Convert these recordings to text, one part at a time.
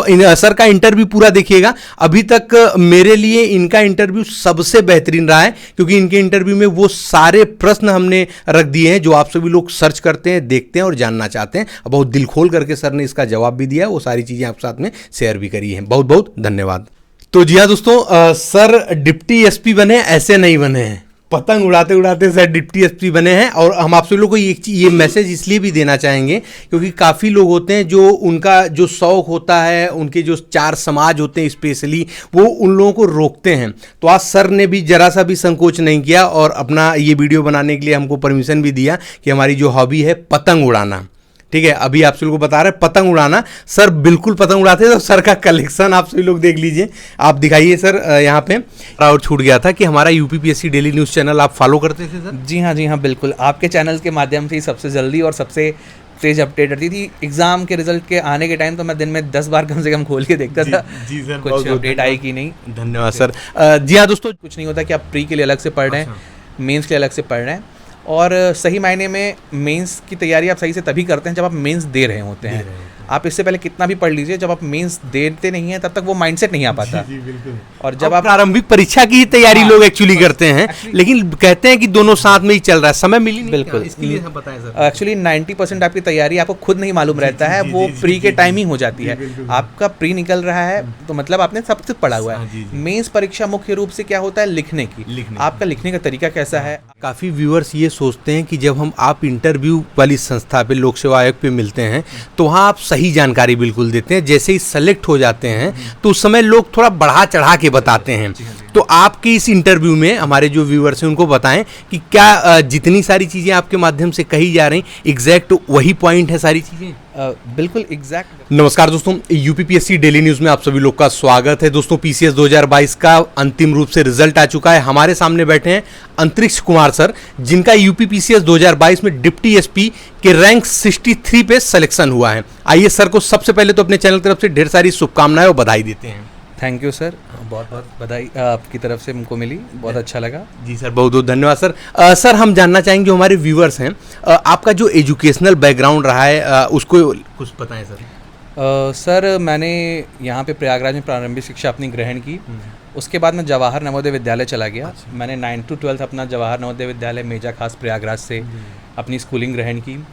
Sir का interview पूरा देखिएगा। अभी तक मेरे लिए इनका इंटरव्यू सबसे बेहतरीन रहा है, क्योंकि इनके इंटरव्यू में वो सारे प्रश्न हमने रख दिए हैं जो आप सभी लोग सर्च करते हैं, देखते हैं और जानना चाहते हैं। बहुत दिल खोल करके सर ने इसका जवाब भी दिया है, वो सारी चीज़ें आप साथ में शेयर भी करी हैं। बहुत बहुत धन्यवाद। तो जी हाँ दोस्तों, सर डिप्टी एसपी बने, ऐसे नहीं बने हैं। पतंग उड़ाते उड़ाते सर डिप्टी एसपी बने हैं। और हम आप सभी लोगों को ये मैसेज इसलिए भी देना चाहेंगे क्योंकि काफ़ी लोग होते हैं जो उनका जो शौक होता है, उनके जो चार समाज होते हैं स्पेशली, वो उन लोगों को रोकते हैं। तो आज सर ने भी जरा सा भी संकोच नहीं किया और अपना ये वीडियो बनाने के लिए हमको परमिशन भी दिया कि हमारी जो हॉबी है पतंग उड़ाना, ठीक है, अभी आप सभी लोग को बता रहे हैं पतंग उड़ाना। सर बिल्कुल पतंग उड़ाते हैं। तो सर का कलेक्शन आप सभी लोग देख लीजिए, आप दिखाइए सर यहाँ पे। और छूट गया था कि हमारा यूपीपीएससी डेली न्यूज़ चैनल आप फॉलो करते थे सर? जी हाँ बिल्कुल। आपके चैनल के माध्यम से ही सबसे जल्दी और सबसे तेज अपडेट रहती थी। एग्जाम के रिजल्ट के आने के टाइम तो मैं दिन में 10 बार कम से कम खोल के देखता था। जी सर, कुछ अपडेट आई कि नहीं। धन्यवाद सर। जी हाँ दोस्तों, कुछ नहीं होता कि आप प्री के लिए अलग से पढ़ रहे हैं, मेंस के लिए अलग से पढ़ रहे हैं। और सही मायने में मेंस की तैयारी आप सही से तभी करते हैं जब आप मेंस दे रहे होते हैं। आप इससे पहले कितना भी पढ़ लीजिए, जब आप मेंस देते नहीं हैं तब तक वो माइंडसेट नहीं आ पाता। जी बिल्कुल। और जब आप प्रारंभिक परीक्षा की तैयारी लोग एक्चुअली करते हैं, लेकिन कहते हैं कि दोनों साथ में ही चल रहा है, समय मिली नहीं। बिल्कुल, इसके लिए हम बताएं सर। एक्चुअली 90% आपकी तैयारी आपको खुद नहीं मालूम रहता है, वो प्री के टाइम ही हो जाती है। आपका प्री निकल रहा है तो मतलब आपने सब कुछ पढ़ा हुआ है। मेंस परीक्षा मुख्य रूप से क्या होता है, लिखने की। आपका लिखने का तरीका कैसा है। काफ़ी व्यूअर्स ये सोचते हैं कि जब आप इंटरव्यू वाली संस्था पे, लोक सेवा आयोग पे मिलते हैं तो वहाँ आप सही जानकारी बिल्कुल देते हैं, जैसे ही सेलेक्ट हो जाते हैं तो उस समय लोग थोड़ा बढ़ा चढ़ा के बताते हैं। तो आपके इस इंटरव्यू में हमारे जो व्यूअर्स हैं उनको बताएं कि क्या जितनी सारी चीज़ें आपके माध्यम से कही जा रही एग्जैक्ट वही पॉइंट है सारी चीज़ें? बिल्कुल एग्जैक्ट। नमस्कार दोस्तों, यूपीपीएससी डेली न्यूज़ में आप सभी लोग का स्वागत है। दोस्तों पीसीएस 2022 का अंतिम रूप से रिजल्ट आ चुका है। हमारे सामने बैठे हैं अंतरिक्ष कुमार सर, जिनका यूपीपीसीएस 2022 में डिप्टी एसपी के रैंक 63 पे सिलेक्शन हुआ है। आइए सर को सबसे पहले तो अपने चैनल की तरफ से ढेर सारी शुभकामनाएं और बधाई देते हैं। थैंक यू सर, बहुत बहुत बधाई आपकी तरफ से हमको मिली, बहुत अच्छा लगा। जी सर, बहुत बहुत धन्यवाद सर। सर हम जानना चाहेंगे, जो हमारे व्यूअर्स हैं, आपका जो एजुकेशनल बैकग्राउंड रहा है उसको कुछ बताएं सर। सर मैंने यहाँ पे प्रयागराज में प्रारंभिक शिक्षा अपनी ग्रहण की। उसके बाद मैं जवाहर नवोदय विद्यालय चला गया। मैंने 9 to 12 अपना जवाहर नवोदय विद्यालय मेजा खास प्रयागराज से अपनी स्कूलिंग ग्रहण की।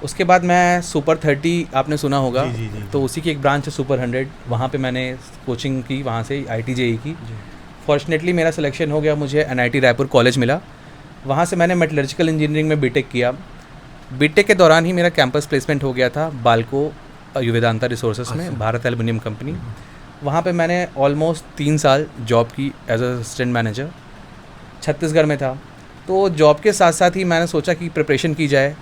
उसके बाद मैं सुपर 30 आपने सुना होगा, तो उसी की एक ब्रांच है सुपर 100, वहाँ पे मैंने कोचिंग की, वहाँ से IIT-JEE की। फॉर्चुनेटली मेरा सिलेक्शन हो गया, मुझे NIT रायपुर कॉलेज मिला। वहाँ से मैंने मेटलर्जिकल इंजीनियरिंग में बीटेक किया। बीटेक के दौरान ही मेरा कैंपस प्लेसमेंट हो गया था बाल्को वेदांता रिसोर्सेस में, भारत एल्युमिनियम कंपनी। वहाँ पे मैंने ऑलमोस्ट 3 साल जॉब की as a assistant manager, Chhattisgarh में था। तो जॉब के साथ साथ ही मैंने सोचा कि प्रिपरेशन की जाए,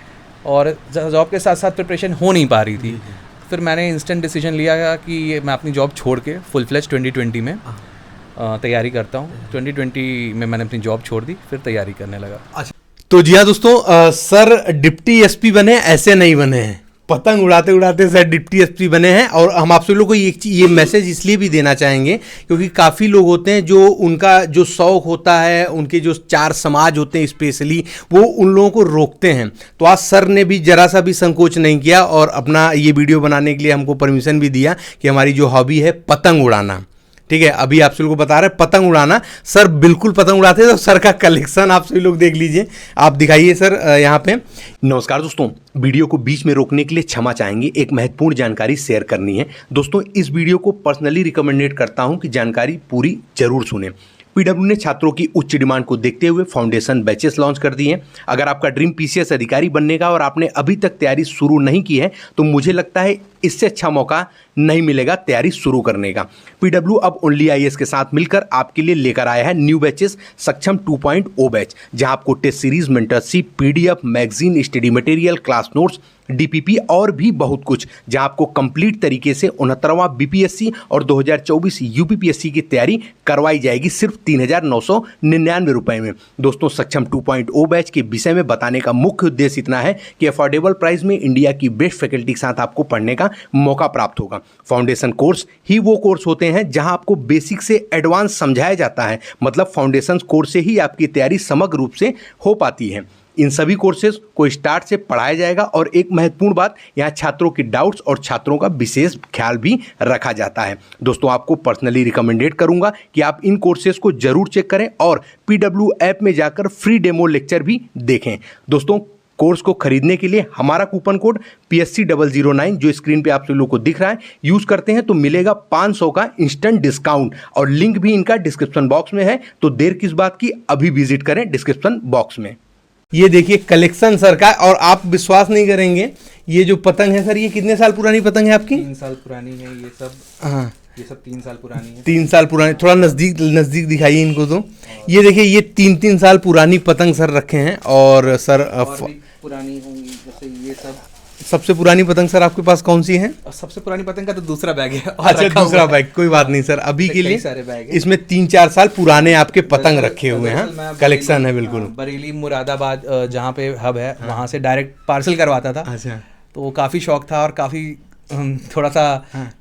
और जॉब के साथ साथ प्रिपरेशन हो नहीं पा रही थी। फिर मैंने इंस्टेंट डिसीजन लिया कि मैं अपनी जॉब छोड़ के फुल फ्लेज 2020 में तैयारी करता हूँ। 2020 में मैंने अपनी जॉब छोड़ दी, फिर तैयारी करने लगा। अच्छा, तो जी हाँ दोस्तों, सर डिप्टी एसपी बने, ऐसे नहीं बने हैं। पतंग उड़ाते उड़ाते सर डिप्टी एसपी बने हैं। और हम आप सभी लोगों को ये मैसेज इसलिए भी देना चाहेंगे क्योंकि काफ़ी लोग होते हैं जो उनका जो शौक होता है, उनके जो चार समाज होते हैं स्पेशली, वो उन लोगों को रोकते हैं। तो आज सर ने भी जरा सा भी संकोच नहीं किया और अपना ये वीडियो बनाने के लिए हमको परमिशन भी दिया कि हमारी जो हॉबी है पतंग उड़ाना, ठीक है, अभी आप सभी लोग को बता रहे हैं पतंग उड़ाना। सर बिल्कुल पतंग उड़ाते हैं। तो सर का कलेक्शन आप सभी लोग देख लीजिए, आप दिखाइए सर यहाँ पे। नमस्कार दोस्तों, वीडियो को बीच में रोकने के लिए क्षमा चाहेंगे, एक महत्वपूर्ण जानकारी शेयर करनी है। दोस्तों इस वीडियो को पर्सनली रिकमेंडेड करता हूँ कि जानकारी पूरी जरूर सुने। पीडब्ल्यू ने छात्रों की उच्च डिमांड को देखते हुए फाउंडेशन बैचेस लॉन्च कर दिए हैं। अगर आपका ड्रीम पीसीएस अधिकारी बनने का और आपने अभी तक तैयारी शुरू नहीं की है तो मुझे लगता है इससे अच्छा मौका नहीं मिलेगा तैयारी शुरू करने का। पीडब्ल्यू अब ओनली आईएएस के साथ मिलकर आपके लिए लेकर आया है न्यू बैचेस सक्षम 2.0 बैच, जहां आपको test series, mentorship, PDF, magazine, study material, class notes, DPP और भी बहुत कुछ, जहां आपको कंप्लीट तरीके से 69वां बीपीएससी और 2024 यूपीपीएससी की तैयारी करवाई जाएगी सिर्फ 3,999 रुपए में। दोस्तों सक्षम 2.0 बैच के विषय में बताने का मुख्य उद्देश्य इतना है कि अफोर्डेबल प्राइस में इंडिया की बेस्ट फैकल्टी के साथ आपको पढ़ने का मौका प्राप्त होगा। फाउंडेशन कोर्स ही वो कोर्स होते हैं जहां आपको बेसिक से एडवांस समझाया जाता है, मतलब फाउंडेशन कोर्स से ही आपकी तैयारी समग्र रूप से हो पाती है। इन सभी कोर्सेज को स्टार्ट से पढ़ाया जाएगा और एक महत्वपूर्ण बात, यहाँ छात्रों की डाउट्स और छात्रों का विशेष ख्याल भी रखा जाता है। दोस्तों, आपको पर्सनली रिकमेंडेड करूंगा कि आप इन कोर्सेज को जरूर चेक करें और PW ऐप में जाकर फ्री डेमो लेक्चर भी देखें। दोस्तों, कोर्स को खरीदने के लिए हमारा कूपन कोड PSC009 जो स्क्रीन पे आप सभी लोग को दिख रहा है यूज करते हैं तो मिलेगा 500 का इंस्टेंट डिस्काउंट और लिंक भी इनका डिस्क्रिप्शन बॉक्स में है। तो देर किस बात की, अभी विजिट करें डिस्क्रिप्शन बॉक्स में। ये देखिए कलेक्शन सर का, और आप विश्वास नहीं करेंगे, ये जो पतंग है सर, ये कितने साल पुरानी पतंग है आपकी? 3 साल पुरानी है ये सब। हाँ, ये सब 3 साल पुरानी है। 3 साल पुरानी, थोड़ा नज़दीक दिखाइए इनको। तो ये देखिए, ये 3 साल पुरानी पतंग सर रखे हैं। और सर और भी पुरानी होंगी, जैसे ये सब। सबसे पुरानी पतंग सर आपके पास कौन सी है? और सबसे पुरानी पतंग का तो दूसरा बैग है। अच्छा, दूसरा बैग, कोई बात नहीं सर, अभी के लिए सारे बैग है। इसमें 3-4 साल पुराने आपके पतंग रखे हुए हैं, कलेक्शन है बिल्कुल। बरेली मुरादाबाद जहाँ पे हब है, वहाँ से डायरेक्ट पार्सल करवाता था। अच्छा, तो वो काफ़ी शौक था और काफ़ी थोड़ा सा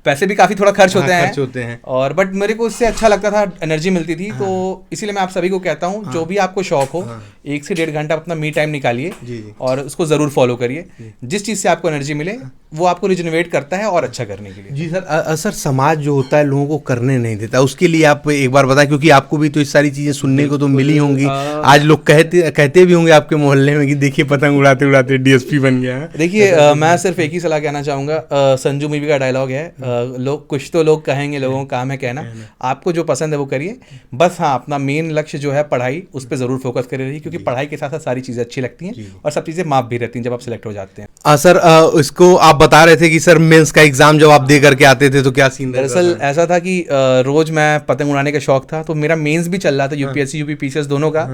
पैसे भी काफ़ी थोड़ा खर्च होते हैं और बट मेरे को इससे अच्छा लगता था, एनर्जी मिलती थी। तो इसीलिए मैं आप सभी को कहता हूँ, जो भी आपको शौक हो, 1 से 1.5 घंटा अपना मी टाइम निकालिए और उसको ज़रूर फॉलो करिए। जिस चीज़ से आपको एनर्जी मिले वो आपको रिजनरेट करता है और अच्छा करने के लिए। जी सर। सर, समाज जो होता है लोगों को करने नहीं देता, उसके लिए आप एक बार बताएं, क्योंकि आपको भी तो इस सारी चीज़ें सुनने को तो मिली होंगी। आज लोग कहते भी होंगे आपके मोहल्ले में कि देखिए पतंग उड़ाते उड़ाते DSP बन गया है। देखिए, मैं सिर्फ एक ही सलाह कहना चाहूँगा। संजू मूवी का डायलॉग है, कुछ तो लोग कहेंगे, लोगों का काम है कहना। आपको जो पसंद है वो करिए, बस हाँ अपना मेन लक्ष्य जो है पढ़ाई, उस पर ज़रूर फोकस करे रहिए, क्योंकि पढ़ाई के साथ साथ सारी चीज़ें अच्छी लगती हैं और सब चीज़ें माफ भी रहती हैं जब आप सिलेक्ट हो जाते हैं। सर, इसको आप बता रहे थे कि सर मेंस का एग्जाम जब आप दे करके आते थे तो क्या सीन? दरअसल ऐसा था कि रोज मैं पतंग उड़ाने का शौक था, तो मेरा मेंस भी चल रहा था, UPSC UPPCS दोनों का।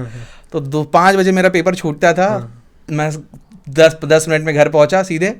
तो 5 बजे मेरा पेपर छूटता था, मैं 10 मिनट में घर पहुंचा सीधे,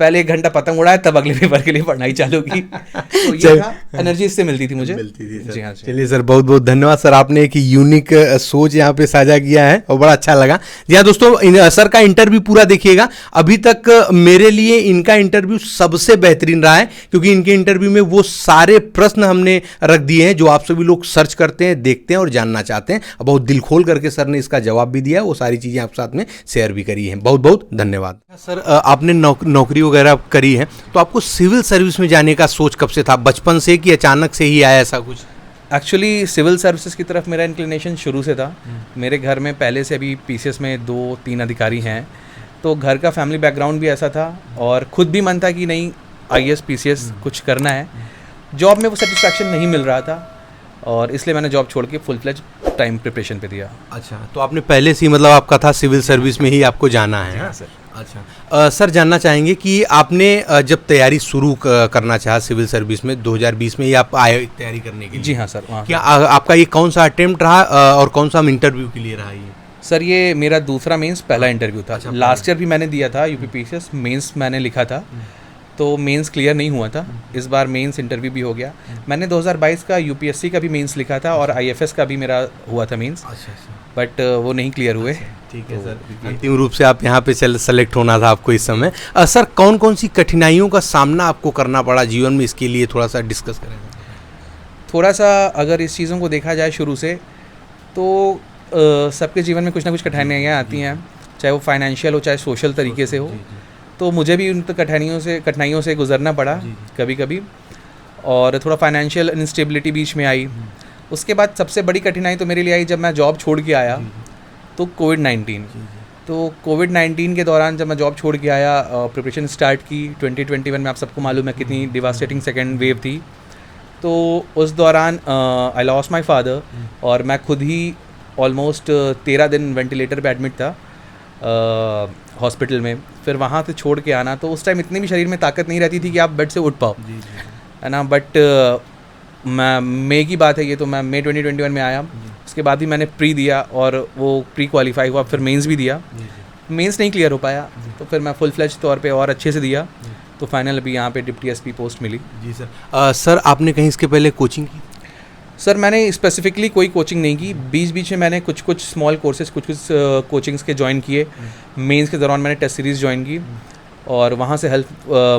पहले 1 घंटा पतंग उड़ाया, तब अगले पेपर के लिए पढ़ाई चालू की। तो ये था, एनर्जी इससे मिलती थी मुझे। जी हाँ। चलिए सर, बहुत बहुत धन्यवाद सर, आपने एक यूनिक सोच यहाँ पे साझा किया है और बड़ा अच्छा लगा। जी हाँ दोस्तों, सर का इंटरव्यू पूरा देखिएगा। अभी तक मेरे लिए इनका इंटरव्यू सबसे बेहतरीन रहा है, क्योंकि इनके इंटरव्यू में वो सारे प्रश्न हमने रख दिए हैं जो आप सभी लोग सर्च करते हैं, देखते हैं और जानना चाहते हैं। बहुत दिल खोल करके सर ने इसका जवाब भी दिया है, वो सारी चीज़ें आप साथ में शेयर भी करी हैं। बहुत बहुत धन्यवाद सर। आपने नौकरी वगैरह करी है, तो आपको सिविल सर्विस में जाने का सोच कब से था? बचपन से कि अचानक से ही आया ऐसा कुछ? एक्चुअली सिविल सर्विसेज की तरफ मेरा इंक्लिनेशन शुरू से था। मेरे घर में पहले से अभी PCS में 2-3 अधिकारी हैं, तो घर का फैमिली बैकग्राउंड भी ऐसा था और खुद भी मन था कि नहीं IAS PCS कुछ करना है। जॉब में वो सेटिस्फैक्शन नहीं मिल रहा था और इसलिए मैंने जॉब छोड़ के फुल फ्लेज टाइम प्रिपरेशन पे दिया। अच्छा, तो आपने पहले से ही मतलब आपका था सिविल सर्विस में ही आपको जाना है? हाँ सर। अच्छा, सर जानना चाहेंगे कि आपने जब तैयारी शुरू करना चाहा सिविल सर्विस में 2020 में ही आप आए तैयारी करने के लिए? जी हाँ सर। क्या आपका ये कौन सा अटेम्प्ट रहा और कौन सा इंटरव्यू के लिए रहा ये? सर, ये मेरा दूसरा मेंस, पहला इंटरव्यू था। अच्छा, लास्ट ईयर भी मैंने दिया था UPPCS, मेंस मैंने लिखा था, तो मेंस क्लियर नहीं हुआ था। इस बार मेंस इंटरव्यू भी हो गया। मैंने 2022 का UPSC का भी मेंस लिखा था और IFS का भी मेरा हुआ था मेंस, बट वो नहीं क्लियर हुए। ठीक है सर, अंतिम रूप से आप यहाँ पे सेलेक्ट होना था आपको इस समय। सर, कौन कौन सी कठिनाइयों का सामना आपको करना पड़ा जीवन में, इसके लिए थोड़ा सा डिस्कस करें। थोड़ा सा अगर इस चीज़ों को देखा जाए शुरू से, तो सबके जीवन में कुछ ना कुछ कठिनाइयाँ आती हैं, चाहे वो फाइनेंशियल हो चाहे सोशल तरीके से हो। तो मुझे भी उन कठिनाइयों से गुजरना पड़ा कभी कभी, और थोड़ा फाइनेंशियल इंस्टेबिलिटी बीच में आई। उसके बाद सबसे बड़ी कठिनाई तो मेरे लिए आई जब मैं जॉब छोड़ के आया, तो कोविड-19। तो कोविड-19 के दौरान जब मैं जॉब छोड़ के आया, प्रिपरेशन स्टार्ट की 2021 में, आप सबको मालूम है कितनी डिवास्टेटिंग सेकेंड वेव थी। तो उस दौरान आई लॉस्ट माई फादर और मैं खुद ही ऑलमोस्ट 13 दिन वेंटिलेटर पे एडमिट था हॉस्पिटल में। फिर वहाँ से छोड़ के आना, तो उस टाइम इतनी भी शरीर में ताकत नहीं रहती थी कि आप बेड से उठ पाओ, है ना। बट मई की बात है ये, तो मैं मई 2021 में आया। उसके बाद भी मैंने प्री दिया और वो प्री क्वालिफाई हुआ, फिर मेंस भी दिया। मेंस नहीं क्लियर हो पाया, तो फिर मैं फुल फ्लेज तौर पे और अच्छे से दिया, तो फाइनल अभी यहाँ पे डिप्टी एसपी पोस्ट मिली। जी सर। सर, आपने कहीं इसके पहले कोचिंग की? सर, मैंने स्पेसिफिकली कोई कोचिंग नहीं की। बीच बीच में मैंने कुछ स्मॉल कोर्सेज, कुछ कोचिंग्स के ज्वाइन किए। मेंस के दौरान मैंने टेस्ट सीरीज़ ज्वाइन की, और वहाँ से हेल्प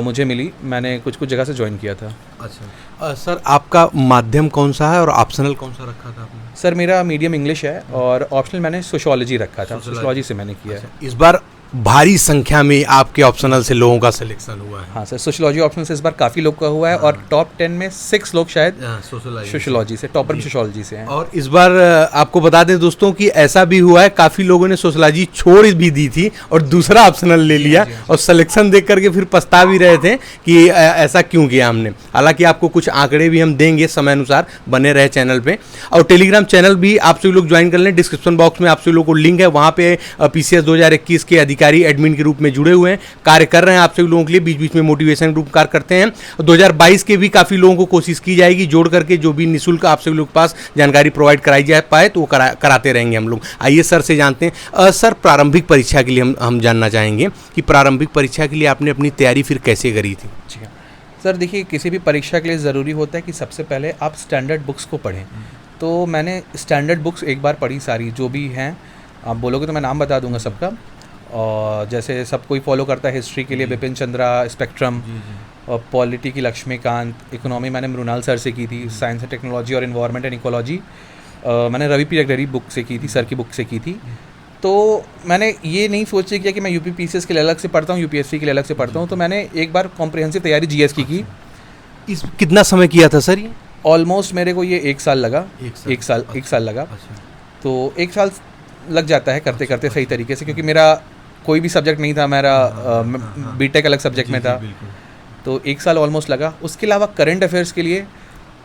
मुझे मिली, मैंने कुछ कुछ जगह से ज्वाइन किया था। अच्छा सर, आपका माध्यम कौन सा है और ऑप्शनल कौन सा रखा था आपने? सर मेरा मीडियम इंग्लिश है और ऑप्शनल मैंने सोशियोलॉजी रखा था, सोशियोलॉजी से मैंने किया है। इस बार भारी संख्या में आपके ऑप्शनल से लोगों का सिलेक्शन हुआ है। हाँ सर, सोशियोलॉजी ऑप्शनल से इस बार काफ़ी लोग का हुआ है और टॉप 10 में 6 लोग शायद सोशियोलॉजी से, टॉपर सोशियोलॉजी से हैं। और इस बार आपको बता दें दोस्तों कि ऐसा भी हुआ है, काफ़ी लोगों ने सोशियोलॉजी छोड़ भी दी थी और दूसरा ऑप्शनल ले लिया और सिलेक्शन देख करके फिर पछता भी रहे थे कि ऐसा क्यों किया हमने। हालांकि आपको कुछ आंकड़े भी हम देंगे समय अनुसार, बने रहे चैनल पे। और टेलीग्राम चैनल भी आप सभी लोग ज्वाइन कर लें, डिस्क्रिप्शन बॉक्स में आप सभी लोगों को लिंक है, वहाँ पे PCS 2021 के अधिकारी एडमिन के रूप में जुड़े हुए हैं, कार्य कर रहे हैं आप सभी लोगों के लिए, बीच बीच में मोटिवेशन ग्रुप कार्य करते हैं। 2022 के भी काफ़ी लोगों को कोशिश की जाएगी जोड़ करके, जो भी निःशुल्क आप सभी लोग के पास जानकारी प्रोवाइड कराई जा पाए तो वो कराते रहेंगे हम लोग। आइए सर से जानते हैं। सर, प्रारंभिक परीक्षा के लिए हम जानना चाहेंगे कि प्रारंभिक परीक्षा के लिए आपने अपनी तैयारी फिर कैसे करी थी? जी हाँ सर, देखिए किसी भी परीक्षा के लिए ज़रूरी होता है कि सबसे पहले आप स्टैंडर्ड बुक्स को पढ़ें। तो मैंने स्टैंडर्ड बुक्स एक बार पढ़ी सारी, जो भी हैं, आप बोलोगे तो मैं नाम बता दूंगा सबका। और जैसे सब कोई फॉलो करता है, हिस्ट्री के लिए बिपिन चंद्रा, स्पेक्ट्रम, और पॉलिटी की लक्ष्मीकांत, इकोनॉमी मैंने मृणाल सर से की थी, साइंस एंड टेक्नोलॉजी और इन्वायरमेंट एंड इकोलॉजी मैंने रवि पी जगदरी बुक से की थी, सर की बुक से की थी। तो मैंने ये नहीं सोच किया कि मैं यूपी PCS के लिए अलग से पढ़ता हूँ, UPSC के लिए अलग से पढ़ता हूँ। तो मैंने एक बार कॉम्प्रिहेंसिव तैयारी GS की। इस कितना समय किया था सर ये? ऑलमोस्ट मेरे को ये 1 साल लगा। एक साल लगा। तो 1 साल लग जाता है करते करते सही तरीके से, क्योंकि मेरा कोई भी सब्जेक्ट नहीं था, मेरा बीटेक अलग सब्जेक्ट में था। तो 1 साल ऑलमोस्ट लगा। उसके अलावा करंट अफेयर्स के लिए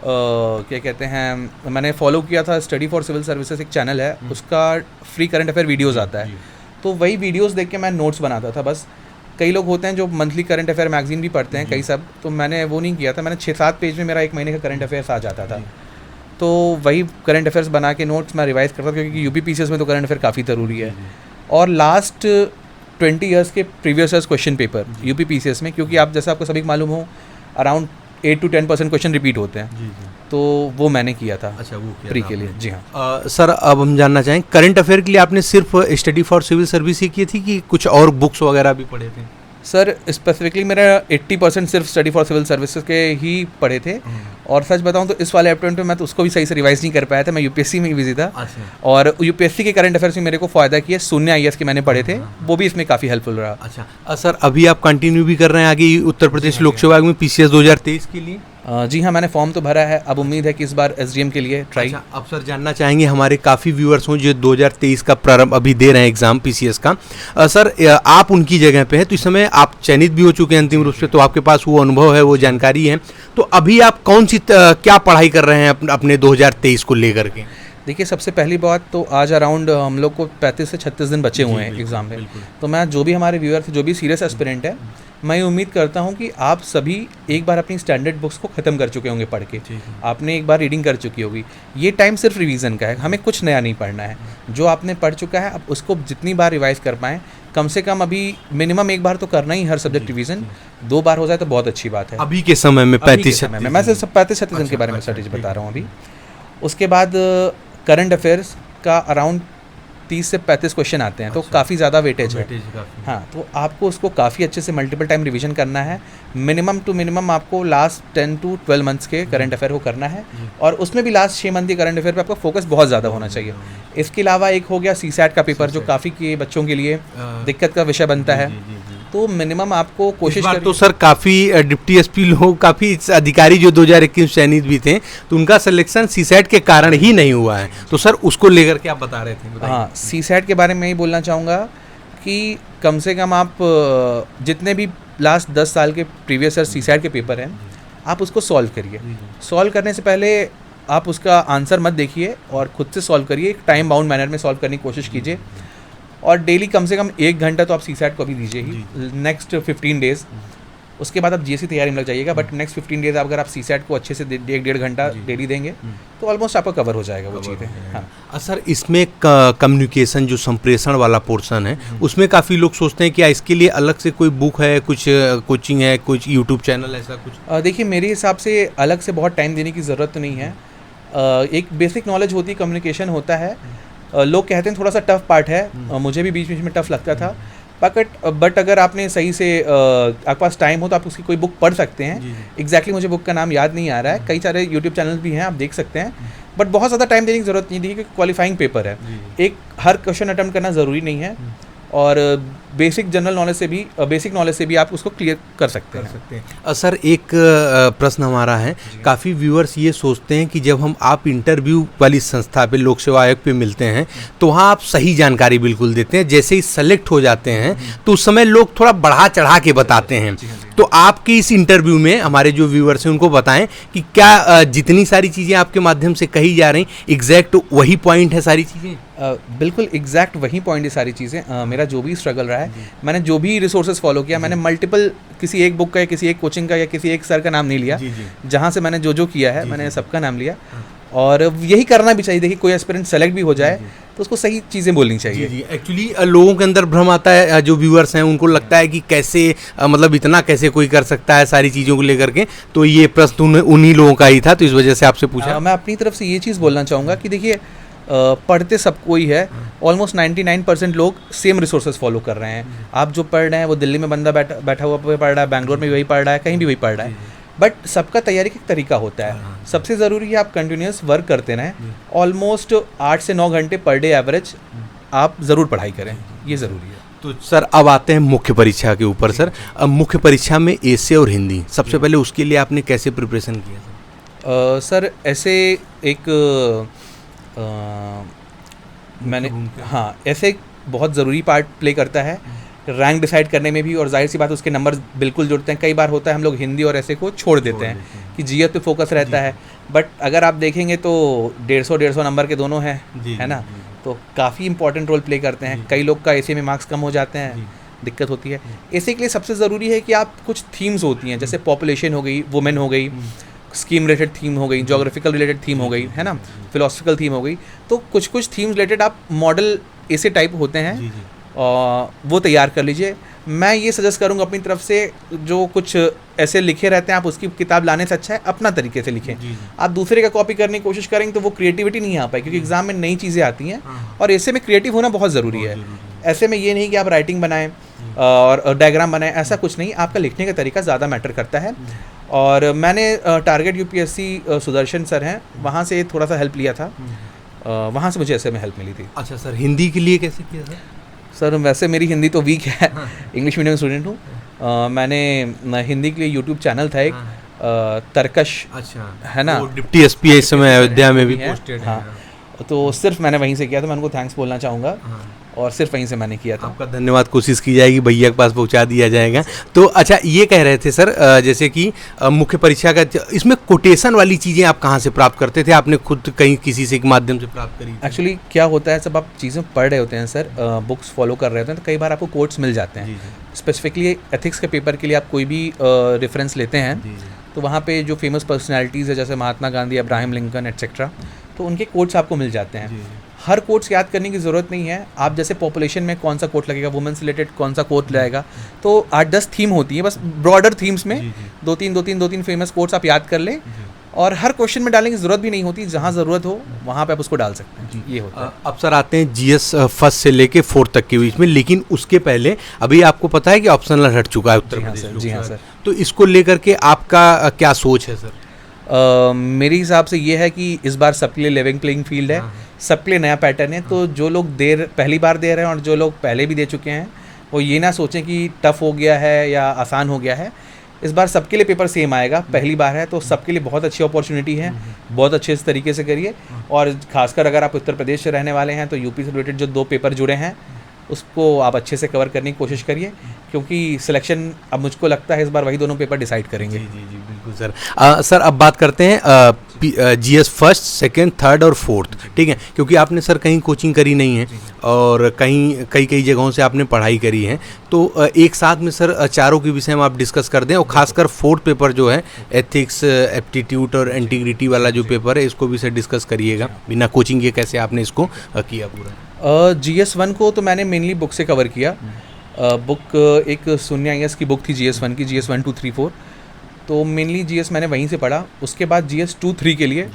क्या कहते हैं, मैंने फॉलो किया था स्टडी फॉर सिविल सर्विसेज, एक चैनल है, उसका फ्री करंट अफेयर वीडियोस आता है। तो वही वीडियोस देख के मैं नोट्स बनाता था बस। कई लोग होते हैं जो मंथली करंट अफेयर मैगजीन भी पढ़ते हैं कई सब, तो मैंने वो नहीं किया था। मैंने 6-7 पेज में मेरा 1 महीने का करंट अफेयर्स आ जाता था। तो वही करंट अफेयर्स बना के नोट्स मैं रिवाइज करता था, क्योंकि यूपी PCS में तो करंट अफेयर काफ़ी ज़रूरी है। और लास्ट 20 ईयर्स के previous years question paper UP PCS में, क्योंकि आप जैसा आपको सभी मालूम हो, अराउंड 8 to 10% क्वेश्चन रिपीट होते हैं। तो वो मैंने किया था। अच्छा, वो किया प्री के लिए। जी हाँ सर, अब हम जानना चाहें, करंट अफेयर के लिए आपने सिर्फ स्टडी फॉर सिविल सर्विस ही की थी कि कुछ और बुक्स वगैरह भी पढ़े थे? सर, स्पेसिफिकली मेरा 80% सिर्फ स्टडी फॉर सिविल सर्विसेज के ही पढ़े थे। और सच बताऊं तो इस वाले अटेम्प्ट में मैं तो उसको भी सही से रिवाइज नहीं कर पाया था, मैं UPSC में ही बिजी था। और UPSC के करंट अफेयर्स में मेरे को फ़ायदा किया, शून्य IAS के मैंने पढ़े थे, वो भी इसमें काफ़ी हेल्पफुल रहा। अच्छा सर, अभी आप कंटिन्यू भी कर रहे हैं आगे उत्तर प्रदेश लोक सेवा आयोग में PCS 2023 के लिए? जी हाँ, मैंने फॉर्म तो भरा है। अब उम्मीद है कि इस बार SDM के लिए ट्राई। अच्छा, अब सर जानना चाहेंगे, हमारे काफ़ी व्यूअर्स हों जो 2023 का प्रारंभ अभी दे रहे हैं एग्जाम PCS का। सर, आप उनकी जगह पे हैं, तो इस समय आप चयनित भी हो चुके हैं अंतिम रूप से, तो आपके पास वो अनुभव है, वो जानकारी है। तो अभी आप कौन सी क्या पढ़ाई कर रहे हैं अपने 2023 को लेकर के? देखिए, सबसे पहली बात तो आज अराउंड हम लोग को 35 से 36 दिन बचे हुए हैं एग्ज़ाम में। तो मैं जो भी हमारे व्यूअर थे, जो भी सीरियस एस्पिरेंट है, मैं उम्मीद करता हूं कि आप सभी एक बार अपनी स्टैंडर्ड बुक्स को ख़त्म कर चुके होंगे पढ़ के। आपने एक बार रीडिंग कर चुकी होगी। ये टाइम सिर्फ रिवीजन का है, हमें कुछ नया नहीं पढ़ना है। जो आपने पढ़ चुका है, अब उसको जितनी बार रिवाइज कर पाएँ, कम से कम अभी मिनिमम 1 बार तो करना ही, हर सब्जेक्ट रिवीजन 2 बार हो जाए तो बहुत अच्छी बात है। अभी के समय में 35 में मैं सिर्फ 35-36 दिन के बारे में स्ट्रेटेजी बता रहा हूँ अभी। उसके बाद करंट अफेयर्स का अराउंड 30 से 35 क्वेश्चन आते हैं, तो काफ़ी ज़्यादा वेटेज है। हाँ, तो आपको उसको काफ़ी अच्छे से मल्टीपल टाइम रिवीजन करना है। मिनिमम टू मिनिमम आपको लास्ट 10 to 12 मंथ्स के करंट अफेयर को करना है, और उसमें भी लास्ट 6 मंथ के करंट अफेयर पे आपका फोकस बहुत ज़्यादा होना चाहिए। इसके अलावा एक हो गया CSAT का पेपर, जो काफ़ी के बच्चों के लिए दिक्कत का विषय बनता है। तो मिनिमम आपको कोशिश कर। तो सर, काफ़ी डिप्टी SP लोग, काफ़ी अधिकारी जो 2021 चयनित भी थे, तो उनका सिलेक्शन CSAT के कारण ही नहीं हुआ है। तो सर, उसको लेकर के आप बता रहे थे? हाँ, CSAT के बारे में यही बोलना चाहूँगा कि कम से कम आप जितने भी लास्ट 10 साल के प्रीवियस ईयर CSAT के पेपर हैं, आप उसको सॉल्व करिए। सॉल्व करने से पहले आप उसका आंसर मत देखिए और खुद से सॉल्व करिए, एक टाइम बाउंड मैनर में सॉल्व करने की कोशिश कीजिए। और डेली कम से कम 1 घंटा तो आप CSAT को भी दीजिए ही, नेक्स्ट 15 डेज़। उसके बाद आप GST तैयारी में लग जाइएगा, बट नेक्स्ट 15 डेज़ अगर आप CSAT को अच्छे से 1-1.5 घंटा डेली देंगे तो ऑलमोस्ट आपका कवर हो जाएगा वो चीज़ें। हाँ सर, इसमें कम्युनिकेशन जो संप्रेषण वाला पोर्शन है, उसमें काफ़ी लोग सोचते हैं कि इसके लिए अलग से कोई बुक है, कुछ कोचिंग है, कुछ यूट्यूब चैनल, ऐसा कुछ? देखिए, मेरे हिसाब से अलग से बहुत टाइम देने की ज़रूरत तो नहीं है। एक बेसिक नॉलेज होती है, कम्युनिकेशन होता है। लोग कहते हैं थोड़ा सा टफ पार्ट है, मुझे भी बीच बीच में टफ लगता था, बट अगर आपने सही से आपके पास टाइम हो तो आप उसकी कोई बुक पढ़ सकते हैं। एग्जैक्टली मुझे बुक का नाम याद नहीं आ रहा है, कई सारे यूट्यूब चैनल भी हैं, आप देख सकते हैं, बट बहुत ज़्यादा टाइम देने की ज़रूरत नहीं है क्योंकि क्वालिफाइंग पेपर है, एक हर क्वेश्चन अटेम्प्ट करना ज़रूरी नहीं है, और बेसिक जनरल नॉलेज से भी बेसिक नॉलेज से भी आप उसको क्लियर कर सकते हैं। सर एक प्रश्न हमारा है, काफ़ी व्यूअर्स ये सोचते हैं कि जब हम आप इंटरव्यू वाली संस्था पे लोक सेवा आयोग पे मिलते हैं तो वहाँ आप सही जानकारी बिल्कुल देते हैं, जैसे ही सेलेक्ट हो जाते हैं तो उस समय लोग थोड़ा बढ़ा चढ़ा के बताते हैं। तो आपके इस इंटरव्यू में हमारे जो व्यूअर्स हैं उनको बताएं कि क्या जितनी सारी चीज़ें आपके माध्यम से कही जा रही एग्जैक्ट वही पॉइंट है सारी चीज़ें? बिल्कुल एग्जैक्ट वही पॉइंट है सारी चीज़ें। मेरा जो भी स्ट्रगल रहा है, मैंने जो भी रिसोर्सेज फॉलो किया, मैंने मल्टीपल किसी एक बुक का या किसी एक कोचिंग का या किसी एक सर का नाम नहीं लिया, जहाँ से मैंने जो किया है मैंने सबका नाम लिया, और यही करना भी चाहिए। देखिए कोई एस्पिरेंट सेलेक्ट भी हो जाए तो उसको सही चीज़ें बोलनी चाहिए। जी एक्चुअली लोगों के अंदर भ्रम आता है, जो व्यूअर्स हैं उनको लगता है कि कैसे मतलब इतना कैसे कोई कर सकता है सारी चीज़ों को लेकर के, तो ये प्रश्न उन्हीं लोगों का ही था, तो इस वजह से आपसे पूछा। मैं अपनी तरफ से ये चीज़ बोलना चाहूँगा कि देखिए पढ़ते सबको ही है, ऑलमोस्ट 99% लोग सेम रिसोर्सेज फॉलो कर रहे हैं। आप जो पढ़ रहे हैं वो दिल्ली में बंदा बैठा हुआ पढ़ रहा है, बैंगलोर में वही पढ़ रहा है, कहीं भी वही पढ़ रहा है, बट सबका तैयारी का तरीका होता है। सबसे ज़रूरी है आप कंटिन्यूस वर्क करते रहें, ऑलमोस्ट 8 से 9 घंटे पर डे एवरेज आप ज़रूर पढ़ाई करें, ये ज़रूरी है। तो सर अब आते हैं मुख्य परीक्षा के ऊपर। सर अब मुख्य परीक्षा में एसे और हिंदी, सबसे पहले उसके लिए आपने कैसे प्रिपरेशन किया? सर ऐसे एक मैंने ऐसे बहुत ज़रूरी पार्ट प्ले करता है रैंक डिसाइड करने में भी, और जाहिर सी बात उसके नंबर बिल्कुल जुड़ते हैं। कई बार होता है हम लोग हिंदी और ऐसे को छोड़ देते हैं कि जीएस पे फोकस रहता है, बट अगर आप देखेंगे तो 150 नंबर के दोनों हैं, है ना, तो काफ़ी इंपॉर्टेंट रोल प्ले करते हैं। कई लोग का ऐसे में मार्क्स कम हो जाते हैं, दिक्कत होती है। ऐसे के लिए सबसे ज़रूरी है कि आप कुछ थीम्स होती हैं, जैसे पॉपुलेशन हो गई, वुमेन हो गई, स्कीम रिलेटेड थीम हो गई, जोग्राफिकल रिलेटेड थीम हो गई, है ना, फिलोसफिकल थीम हो गई, तो कुछ थीम्स रिलेटेड आप मॉडल ऐसे टाइप होते हैं वो तैयार कर लीजिए। मैं ये सजेस्ट करूँगा अपनी तरफ से, जो कुछ ऐसे लिखे रहते हैं आप उसकी किताब लाने से अच्छा है अपना तरीके से लिखें। आप दूसरे का कॉपी करने की कोशिश करेंगे तो वो क्रिएटिविटी नहीं आ पाए, क्योंकि एग्जाम में नई चीज़ें आती हैं और ऐसे में क्रिएटिव होना बहुत ज़रूरी है। ऐसे में ये नहीं कि आप राइटिंग बनाएं और डायग्राम बनाएं, ऐसा कुछ नहीं, आपका लिखने का तरीका ज़्यादा मैटर करता है। और मैंने टारगेट यूपीएससी सुदर्शन सर हैं, वहाँ से थोड़ा सा हेल्प लिया था, वहाँ से मुझे ऐसे में हेल्प मिली थी। अच्छा सर, हिंदी के लिए कैसे किया सर? वैसे मेरी हिंदी तो वीक है, इंग्लिश मीडियम स्टूडेंट हूँ। मैंने हिंदी के लिए यूट्यूब चैनल था एक, तरकश, अच्छा है ना, डिप्टी एसपी इस समय अयोध्या में भी पोस्टेड है। हाँ, तो सिर्फ मैंने वहीं से किया था, मैं उनको थैंक्स बोलना चाहूँगा, और सिर्फ वहीं से मैंने किया था। आपका धन्यवाद, कोशिश की जाएगी भैया के पास पहुंचा दिया जाएगा। तो अच्छा ये कह रहे थे सर, जैसे कि मुख्य परीक्षा का इसमें कोटेशन वाली चीज़ें आप कहाँ से प्राप्त करते थे? आपने खुद कहीं किसी से के माध्यम से प्राप्त करी? एक्चुअली क्या होता है, सब आप चीज़ें पढ़ रहे होते हैं सर, बुक्स फॉलो कर रहे होते हैं, तो कई बार आपको कोट्स मिल जाते हैं। स्पेसिफिकली एथिक्स के पेपर के लिए आप कोई भी रेफरेंस लेते हैं तो वहाँ पे जो फेमस पर्सनैलिटीज़ है, जैसे Mahatma Gandhi, Abraham Lincoln etcetera, तो उनके कोट्स आपको मिल जाते हैं। हर कोट्स याद करने की ज़रूरत नहीं है। आप जैसे पॉपुलेशन में कौन सा कोट लगेगा, वुमेन से रिलेटेड कौन सा कोट लगेगा, तो 8-10 थीम होती है, बस ब्रॉडर थीम्स में दो तीन फेमस कोट्स आप याद कर लें, और हर क्वेश्चन में डालने की ज़रूरत भी नहीं होती, जहाँ ज़रूरत हो वहाँ पे आप उसको डाल सकते हैं। ये होता है। अब सर आते हैं जीएस फर्स्ट से लेके 4th तक के बीच में, लेकिन उसके पहले अभी आपको पता है कि ऑप्शनल हट चुका है उत्तर प्रदेश। जी हाँ सर। तो इसको लेकर के आपका क्या सोच है सर? मेरे हिसाब से ये है कि इस बार सबके लिए लेवल प्लेइंग फील्ड है, सबके लिए नया पैटर्न है, तो जो लोग पहली बार दे रहे हैं और जो लोग पहले भी दे चुके हैं वो ये ना सोचें कि टफ़ हो गया है या आसान हो गया है। इस बार सबके लिए पेपर सेम आएगा, पहली बार है तो सबके लिए बहुत अच्छी अपॉर्चुनिटी है, बहुत अच्छे इस तरीके से करिए। और खासकर अगर आप उत्तर प्रदेश से रहने वाले हैं तो यूपी से रिलेटेड जो 2 पेपर जुड़े हैं उसको आप अच्छे से कवर करने की कोशिश करिए, क्योंकि सिलेक्शन अब मुझको लगता है इस बार वही दोनों पेपर डिसाइड करेंगे। जी बिल्कुल सर। सर अब बात करते हैं जीएस फर्स्ट, सेकंड, थर्ड और फोर्थ, ठीक है, क्योंकि आपने सर कहीं कोचिंग करी नहीं है और कई जगहों से आपने पढ़ाई करी है, तो एक साथ में सर चारों के विषय में आप डिस्कस कर दें, और खासकर फोर्थ पेपर जो है एथिक्स, एप्टीट्यूड और इंटीग्रिटी वाला जो पेपर है, इसको भी सर डिस्कस करिएगा बिना कोचिंग के, कैसे आपने इसको किया पूरा। GS1 को तो मैंने मेनली बुक से कवर किया। बुक एक शून्य IS की बुक थी GS1 की, GS 1, 2, 3, 4, तो मेनली GS मैंने वहीं से पढ़ा। उसके बाद GS 2, 3 के लिए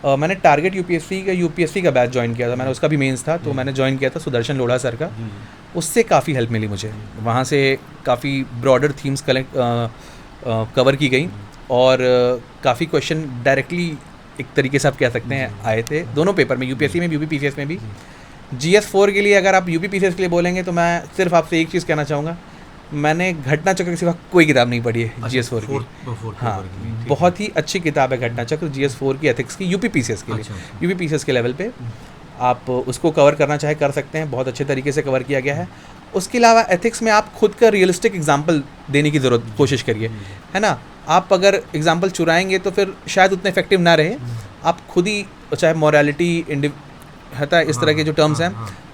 मैंने टारगेट यूपीएससी का बैच ज्वाइन किया था, मैंने उसका भी मेंस था, तो मैंने ज्वाइन किया था सुदर्शन लोढ़ा सर का। उससे काफ़ी हेल्प मिली मुझे। वहाँ से काफ़ी ब्रॉडर थीम्स कवर की गई और काफ़ी क्वेश्चन डायरेक्टली एक तरीके से आप कह सकते हैं आए थे दोनों पेपर में, यूपीएससी में भी यूपीपीसीएस में भी। GS4 के लिए अगर आप यूपीपीसीएस के लिए बोलेंगे तो मैं सिर्फ आपसे एक चीज़ कहना चाहूँगा, मैंने घटना चक्र के सिवा कोई किताब नहीं पढ़ी है GS4 की। हाँ, बहुत ही अच्छी किताब है घटना चक्र GS4 की एथिक्स की, यूपीपीसीएस के लिए, यूपीपीसीएस के लेवल पे आप उसको कवर करना चाहे कर सकते हैं, बहुत अच्छे तरीके से कवर किया गया है। उसके अलावा एथिक्स में आप खुद का रियलिस्टिक एग्जाम्पल देने की ज़रूरत कोशिश करिए, है ना। आप अगर एग्जाम्पल चुराएंगे तो फिर शायद उतने इफेक्टिव ना रहे। आप खुद ही, चाहे मॉरलिटी है इस तरह के जो टर्म्स हैं,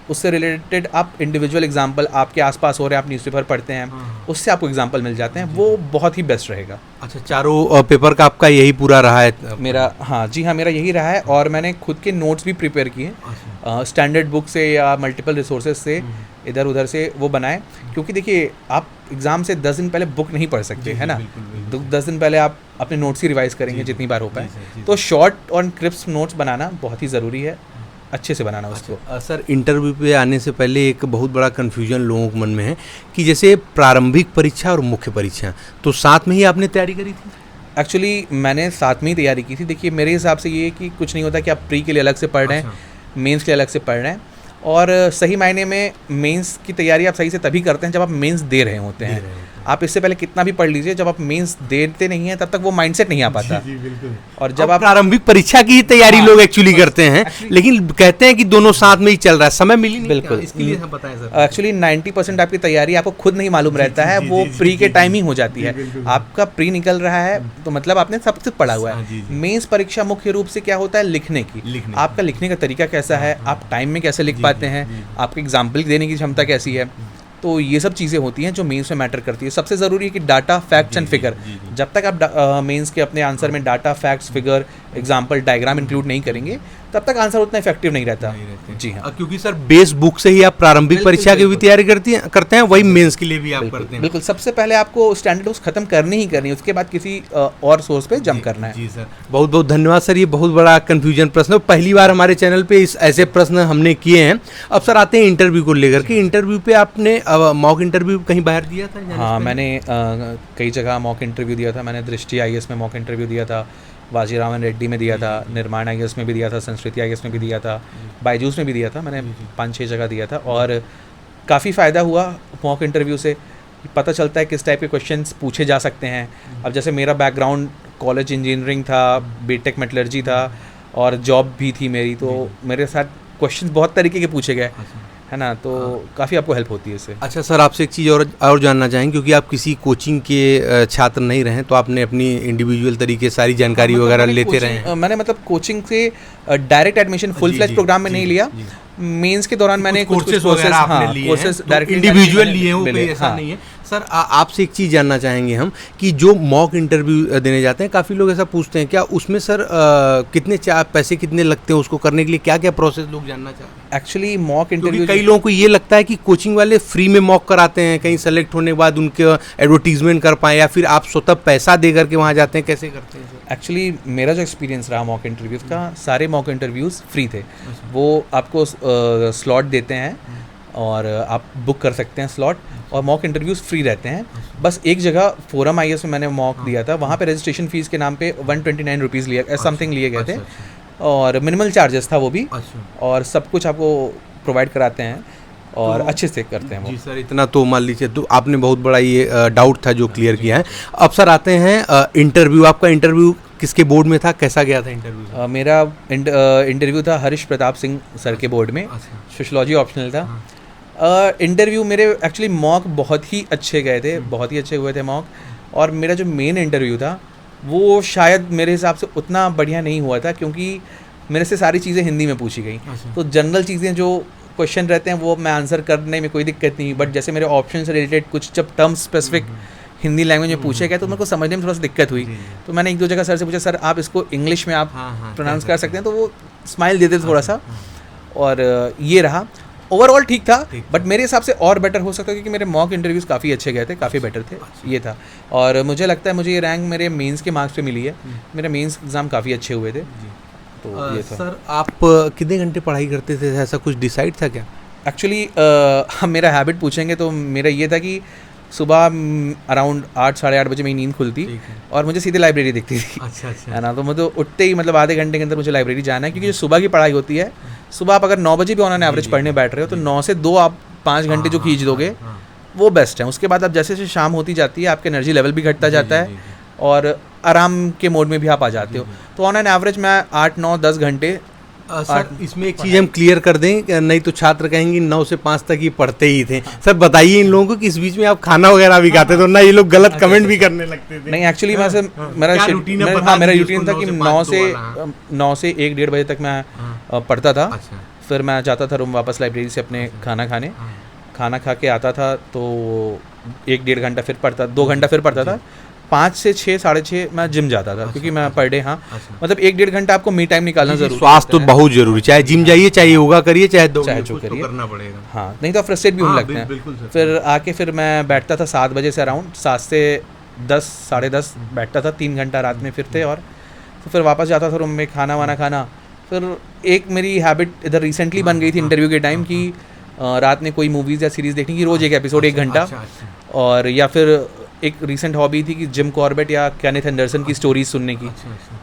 उससे रिलेटेड आप इंडिविजुअल एग्जाम्पल आपके आसपास हो रहे हैं, आप न्यूज़पेपर पढ़ते हैं, उससे आपको एग्जाम्पल मिल जाते हैं, वो बहुत ही बेस्ट रहेगा। अच्छा, चारों पेपर का आपका यही पूरा रहा है? मेरा, हाँ जी हाँ, मेरा यही रहा है। और मैंने खुद के नोट्स भी प्रिपेयर किए, स्टैंडर्ड बुक से या मल्टीपल रिसोर्सेज से इधर उधर से वो बनाए, क्योंकि देखिए आप एग्ज़ाम से 10 दिन पहले बुक नहीं पढ़ सकते, है ना। 10 दिन पहले आप अपने नोट्स ही रिवाइज करेंगे जितनी बार हो पाए। तो शॉर्ट और क्रिस्प नोट्स बनाना बहुत ही ज़रूरी है, अच्छे से बनाना उसको। सर, इंटरव्यू पे आने से पहले एक बहुत बड़ा कन्फ्यूजन लोगों के मन में है कि जैसे प्रारंभिक परीक्षा और मुख्य परीक्षा, तो साथ में ही आपने तैयारी करी थी? एक्चुअली मैंने साथ में ही तैयारी की थी। देखिए मेरे हिसाब से ये कि कुछ नहीं होता कि आप प्री के लिए अलग से पढ़ रहे हैं, मेंस के लिए अलग से पढ़ रहे हैं, और सही मायने में मेंस की तैयारी आप सही से तभी करते हैं जब आप मेंस दे रहे होते हैं। आप इससे पहले कितना भी पढ़ लीजिए, जब आप मेंस देते नहीं हैं तब तक वो माइंडसेट नहीं आ पाता। जी, बिल्कुल। और जब आप प्रारंभिक परीक्षा की तैयारी लोग एक्चुअली करते हैं, लेकिन कहते हैं कि दोनों साथ में ही चल रहा है, समय मिली नहीं। बिल्कुल, इसके लिए हम बताएं सर। एक्चुअली 90% आपकी तैयारी आपको खुद नहीं मालूम रहता है, वो प्री के टाइम ही हो जाती है। आपका प्री निकल रहा है तो मतलब आपने सब कुछ पढ़ा हुआ है। मेंस परीक्षा मुख्य रूप से क्या होता है, लिखने की। आपका लिखने का तरीका कैसा है, आप टाइम में कैसे लिख पाते हैं, आपकी एग्जाम्पल देने की क्षमता कैसी है, तो ये सब चीज़ें होती हैं जो मेंस में मैटर करती है। सबसे ज़रूरी है कि डाटा, फैक्ट्स एंड फिगर। जब तक आप मेंस के अपने आंसर में data, facts, figure, example, diagram include नहीं करेंगे, तब तक आंसर उतना इफेक्टिव नहीं रहता। जी हाँ, क्योंकि सर बेस बुक से ही आप प्रारंभिक परीक्षा की भी तैयारी करते हैं, वही मेंस के लिए भी आप करते हैं। बिल्कुल, सबसे पहले आपको स्टैंडर्ड बुक्स खत्म करनी ही करनी है, उसके बाद किसी और सोर्स पे जंप करना है। जी सर, बहुत बहुत धन्यवाद सर। ये बहुत बड़ा कंफ्यूजन प्रश्न, पहली बार हमारे चैनल पे इस ऐसे प्रश्न हमने किए हैं। अब सर आते हैं इंटरव्यू को लेकर के। इंटरव्यू पे आपने मॉक इंटरव्यू कहीं बाहर दिया था? हाँ, मैंने कई जगह मॉक इंटरव्यू दिया था। मैंने दृष्टि IAS में मॉक इंटरव्यू दिया था, वाजीरावन रेड्डी में दिया था, निर्माण IAS में भी दिया था, संस्कृति IAS में भी दिया था, बायजूस में भी दिया था। मैंने 5-6 जगह दिया था और काफ़ी फ़ायदा हुआ मॉक इंटरव्यू से। पता चलता है किस टाइप के क्वेश्चंस पूछे जा सकते हैं। अब जैसे मेरा बैकग्राउंड कॉलेज इंजीनियरिंग था, बीटेक मेटलर्जी था और जॉब भी थी मेरी, तो मेरे साथ क्वेश्चंस बहुत तरीके के पूछे गए, है ना, तो काफ़ी आपको हेल्प होती है इससे। अच्छा सर, आपसे एक चीज़ और जानना चाहेंगे, क्योंकि आप किसी कोचिंग के छात्र नहीं रहे, तो आपने अपनी इंडिविजुअल तरीके सारी जानकारी वगैरह लेते रहे। मैंने मतलब कोचिंग से direct admission full flash programme में नहीं लिया। मेंस के दौरान मैंने कुछ कोर्सेज डायरेक्ट इंडिविजुअल लिए हैं, कोई ऐसा नहीं है। सर आपसे एक चीज़ जानना चाहेंगे हम कि जो मॉक इंटरव्यू देने जाते हैं, काफ़ी लोग ऐसा पूछते हैं, क्या उसमें सर कितने पैसे कितने लगते हैं उसको करने के लिए, क्या क्या प्रोसेस लोग जानना चाहते हैं? एक्चुअली मॉक इंटरव्यू, कई लोगों को ये लगता है कि कोचिंग वाले फ्री में मॉक कराते हैं, कहीं सेलेक्ट होने के बाद उनके एडवर्टीजमेंट कर पाएँ, या फिर आप स्वतः पैसा दे करके वहाँ जाते हैं, कैसे करते हैं सर? एक्चुअली मेरा जो एक्सपीरियंस रहा मॉक इंटरव्यूज़ का, सारे मॉक इंटरव्यूज़ फ्री थे। वो आपको स्लॉट देते हैं और आप बुक कर सकते हैं स्लॉट, और मॉक इंटरव्यूज़ फ्री रहते हैं। बस एक जगह फोरम IAS में मैंने मॉक दिया था, वहाँ पे रजिस्ट्रेशन फ़ीस के नाम पे 129 रुपीज़ लिए समथिंग लिए गए थे, और मिनिमल चार्जेस था वो भी, और सब कुछ आपको प्रोवाइड कराते हैं और अच्छे से करते हैं वो। जी सर, इतना तो मान लीजिए, तो आपने बहुत बड़ा ये डाउट था जो क्लियर किया है। अब सर आते हैं इंटरव्यू। आपका इंटरव्यू किसके बोर्ड में था, कैसा गया था इंटरव्यू? मेरा इंटरव्यू था हरीश प्रताप सिंह सर के बोर्ड में, सोशियोलॉजी ऑप्शनल था। इंटरव्यू मेरे एक्चुअली मॉक बहुत ही अच्छे गए थे, बहुत ही अच्छे हुए थे मॉक, और मेरा जो मेन इंटरव्यू था वो शायद मेरे हिसाब से उतना बढ़िया नहीं हुआ था, क्योंकि मेरे से सारी चीज़ें हिंदी में पूछी गई। तो जनरल चीज़ें जो क्वेश्चन रहते हैं वो मैं आंसर करने में कोई दिक्कत नहीं, बट जैसे मेरे ऑप्शन से रिलेटेड कुछ जब टर्म स्पेसिफिक हिंदी लैंग्वेज में पूछे गए तो मेरे को समझने में थोड़ा सा दिक्कत हुई। तो मैंने 1-2 जगह सर से पूछा, सर आप इसको इंग्लिश में आप प्रोनाउंस कर सकते हैं, तो वो स्माइल देते थोड़ा सा, और ये रहा। ओवरऑल ठीक था, बट मेरे हिसाब से और बेटर हो सकता है, क्योंकि मेरे मॉक इंटरव्यूज़ काफ़ी अच्छे गए थे, काफ़ी बेटर थे, ये था। और मुझे लगता है मुझे ये रैंक मेरे मेंस के मार्क्स पे मिली है। मेरा मेंस एग्ज़ाम काफ़ी अच्छे हुए थे, तो ये था। सर आप कितने घंटे पढ़ाई करते थे, ऐसा कुछ डिसाइड था क्या? एक्चुअली हम मेरा हैबिट पूछेंगे तो मेरा ये था कि सुबह अराउंड 8 साढ़े 8 बजे मेरी नींद खुलती और मुझे सीधे लाइब्रेरी दिखती थी। अच्छा अच्छा है ना, तो मुझे उठते ही मतलब आधे घंटे के अंदर मुझे लाइब्रेरी जाना है, क्योंकि जो सुबह की पढ़ाई होती है, सुबह आप अगर 9 बजे भी ऑन एवरेज पढ़ने बैठ रहे हो तो 9 से 2 आप 5 घंटे जो खींच दोगे वो बेस्ट है। उसके बाद अब जैसे जैसे शाम होती जाती है आपका एनर्जी लेवल भी घटता जाता है और आराम के मोड में भी आप आ जाते हो। तो ऑन एन एवरेज मैं 8 9 10 घंटे सर इसमें एक चीज़ हम क्लियर कर दें, नहीं तो छात्र कहेंगे 9 से 5 तक ही पढ़ते ही थे। सर बताइए इन लोगों को कि इस बीच में आप खाना वगैरह भी खाते थे, ना ये लोग गलत कमेंट भी करने लगते थे। नहीं एक्चुअली मैं सर मेरा रूटीन था कि 9 से 1 डेढ़ बजे तक मैं पढ़ता था। फिर मैं जाता था रूम वापस लाइब्रेरी से अपने खाना खाने, खाना खा के आता था तो 1 डेढ़ घंटा फिर पढ़ता, 2 घंटा फिर पढ़ता था। 5 से 6 साढ़े 6 मैं जिम जाता था, क्योंकि मैं पर डे मतलब 1 डेढ़ घंटा आपको मी टाइम निकालना जरूरी। स्वास्थ्य तो बहुत जरूरी, चाहे जिम जाइए, चाहे योगा करिए, चाहे जो करिए, करना पड़ेगा। हाँ, नहीं तो फ्रस्ट्रेट भी होने लगते हैं। फिर आके फिर मैं बैठता था 7 बजे से, अराउंड 7 से 10 साढ़े 10 बैठता था, 3 घंटा रात में फिरते और फिर वापस जाता था रूम में खाना वाना खाना। फिर एक मेरी हैबिट इधर रिसेंटली बन गई थी इंटरव्यू के टाइम की रात में कोई मूवीज़ या सीरीज़ देखने की, रोज़ एक एपिसोड 1 घंटा। और या फिर एक रिसेंट हॉबी थी कि जिम कॉर्बेट या केनेथ एंडरसन की स्टोरीज सुनने की।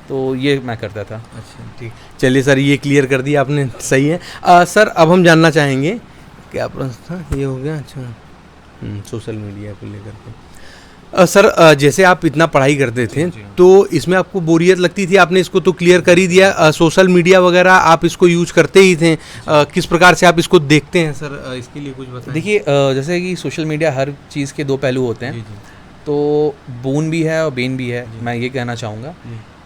तो ये मैं करता था। अच्छा ठीक, चलिए सर ये क्लियर कर दिया आपने, सही है। सर अब हम जानना चाहेंगे, क्या प्रश्न था ये हो गया? अच्छा सोशल मीडिया को लेकर के सर जैसे आप इतना पढ़ाई करते थे तो इसमें आपको बोरियत लगती थी, आपने इसको तो क्लियर कर ही दिया। सोशल मीडिया वगैरह आप इसको यूज करते ही थे, किस प्रकार से आप इसको देखते हैं सर, इसके लिए कुछ बताएं। देखिए जैसे कि सोशल मीडिया हर चीज़ के 2 पहलू होते हैं, तो बून भी है और बेन भी है। मैं ये कहना चाहूँगा,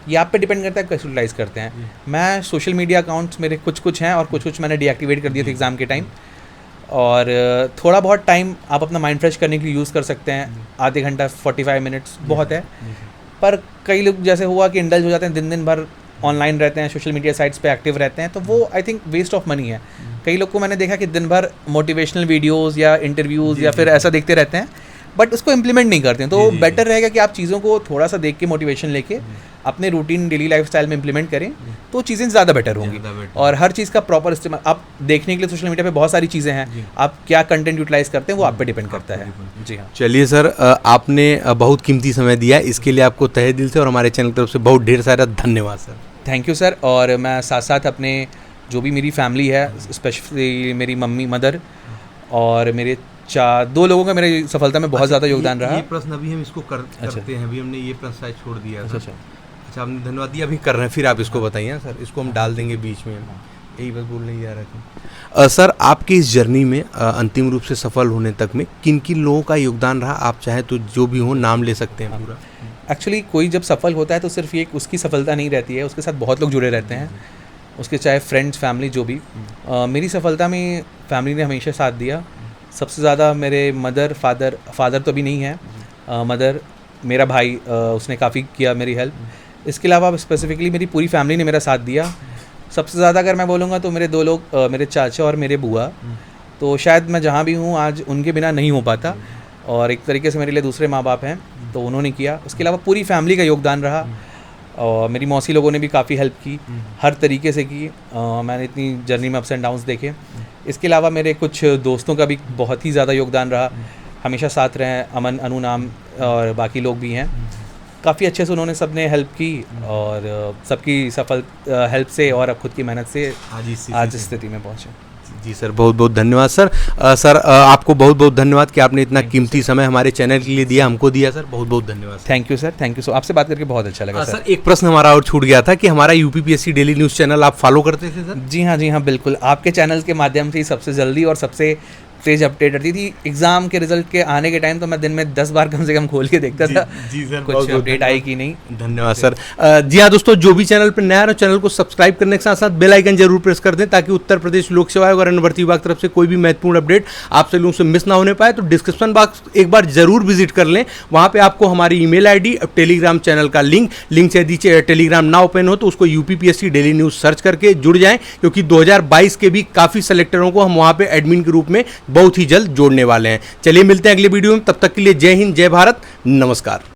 ये आप पे डिपेंड करता है कैसे यूटिलाइज़ करते हैं। मैं सोशल मीडिया अकाउंट्स मेरे कुछ हैं और कुछ मैंने डीएक्टिवेट कर दिए थे एग्ज़ाम के टाइम। और थोड़ा बहुत टाइम आप अपना माइंड फ्रेश करने के लिए यूज़ कर सकते हैं, आधे घंटा 45 मिनट्स बहुत है। पर कई लोग जैसे हुआ कि इंडल्ज हो जाते हैं, दिन भर ऑनलाइन रहते हैं, सोशल मीडिया साइट्स पे एक्टिव रहते हैं, तो वो I think waste of money है। कई लोग को मैंने देखा कि दिन भर मोटिवेशनल वीडियोज़ या इंटरव्यूज़ या फिर ऐसा देखते रहते हैं, बट उसको इम्प्लीमेंट नहीं करते हैं। तो बेटर रहेगा कि आप चीज़ों को थोड़ा सा देख के मोटिवेशन लेके अपने रूटीन डेली लाइफस्टाइल में इम्प्लीमेंट करें, तो चीज़ें ज़्यादा बेटर होंगी। और हर चीज़ का प्रॉपर इस्तेमाल, आप देखने के लिए सोशल मीडिया पे बहुत सारी चीज़ें हैं, आप क्या कंटेंट यूटिलाइज करते हैं वो आप पे डिपेंड करता है। जी हाँ, चलिए सर आपने बहुत कीमती समय दिया, इसके लिए आपको तहे दिल से और हमारे चैनल की तरफ से बहुत ढेर सारा धन्यवाद सर। Thank you sir. और मैं साथ साथ अपने जो भी मेरी फैमिली है, स्पेशली मेरी मम्मी मदर और मेरे 2 लोगों का मेरी सफलता में बहुत ज़्यादा योगदान रहा। ये प्रश्न अभी हम इसको करते हैं, अभी हमने ये प्रश्न शायद छोड़ दिया। अच्छा आपने धन्यवाद दिया, अभी कर रहे हैं, फिर आप इसको बताइए सर, इसको हम डाल देंगे बीच में, यही बस बोलने ही जा रहे थे। सर आपकी इस जर्नी में अंतिम रूप से सफल होने तक में किन किन लोगों का योगदान रहा, आप चाहे तो जो भी हो नाम ले सकते हैं पूरा। एक्चुअली कोई जब सफल होता है तो सिर्फ ये उसकी सफलता नहीं रहती है, उसके साथ बहुत लोग जुड़े रहते हैं, उसके चाहे फ्रेंड्स फैमिली जो भी। मेरी सफलता में फैमिली ने हमेशा साथ दिया। सबसे ज़्यादा मेरे मदर फादर तो अभी नहीं है, मदर, मेरा भाई, उसने काफ़ी किया मेरी हेल्प। इसके अलावा स्पेसिफिकली मेरी पूरी फैमिली ने मेरा साथ दिया। सबसे ज़्यादा अगर मैं बोलूँगा तो मेरे 2 लोग, मेरे चाचा और मेरे बुआ, तो शायद मैं जहाँ भी हूँ आज उनके बिना नहीं हो पाता, और एक तरीके से मेरे लिए दूसरे माँ बाप हैं, तो उन्होंने किया। उसके अलावा पूरी फैमिली का योगदान रहा, और मेरी मौसी लोगों ने भी काफ़ी हेल्प की, हर तरीके से की। मैंने इतनी जर्नी में अप्स एंड डाउन्स देखे। इसके अलावा मेरे कुछ दोस्तों का भी बहुत ही ज़्यादा योगदान रहा, हमेशा साथ रहे, अमन, अनु नाम और बाकी लोग भी हैं, काफ़ी अच्छे से उन्होंने सबने हेल्प की, और सबकी सफल हेल्प से और अब खुद की मेहनत से आज इस स्थिति में पहुँचे। जी सर, बहुत बहुत धन्यवाद सर। सर आपको बहुत बहुत धन्यवाद कि आपने इतना कीमती समय हमारे चैनल के लिए दिया, हमको दिया सर, बहुत बहुत धन्यवाद। Thank you sir, thank you so, आपसे बात करके बहुत अच्छा लगा सर। एक प्रश्न हमारा और छूट गया था कि हमारा यूपीपीएससी डेली न्यूज़ चैनल आप फॉलो करते थे सर? जी हाँ बिल्कुल, आपके चैनल के माध्यम से ही सबसे जल्दी और सबसे तेज अपडेट रहती थी। एग्जाम के रिजल्ट के आने के टाइम तो मैं दिन में 10 बार कम से कम खोल के देखता था। जी सर, कुछ अपडेट आई कि नहीं। धन्यवाद सर। जी हाँ दोस्तों, जो भी चैनल पर नया है चैनल को सब्सक्राइब करने के साथ साथ बेल आइकन जरूर प्रेस कर दें, ताकि उत्तर प्रदेश लोक सेवा आयोग और अन्य भर्ती विभाग तरफ से कोई भी महत्वपूर्ण अपडेट आप सभी लोगों से मिस ना होने पाए। तो डिस्क्रिप्शन बॉक्स एक बार जरूर विजिट कर लें, वहाँ पे आपको हमारी ईमेल आईडी, टेलीग्राम चैनल का लिंक से यदि टेलीग्राम ना ओपन हो तो उसको यूपीपीएससी डेली न्यूज़ सर्च करके जुड़ जाएं, क्योंकि 2022 के भी काफ़ी सेलेक्टरों को हम वहाँ पे एडमिन के रूप में बहुत ही जल्द जोड़ने वाले हैं। चलिए मिलते हैं अगले वीडियो में, तब तक के लिए जय हिंद, जय भारत, नमस्कार।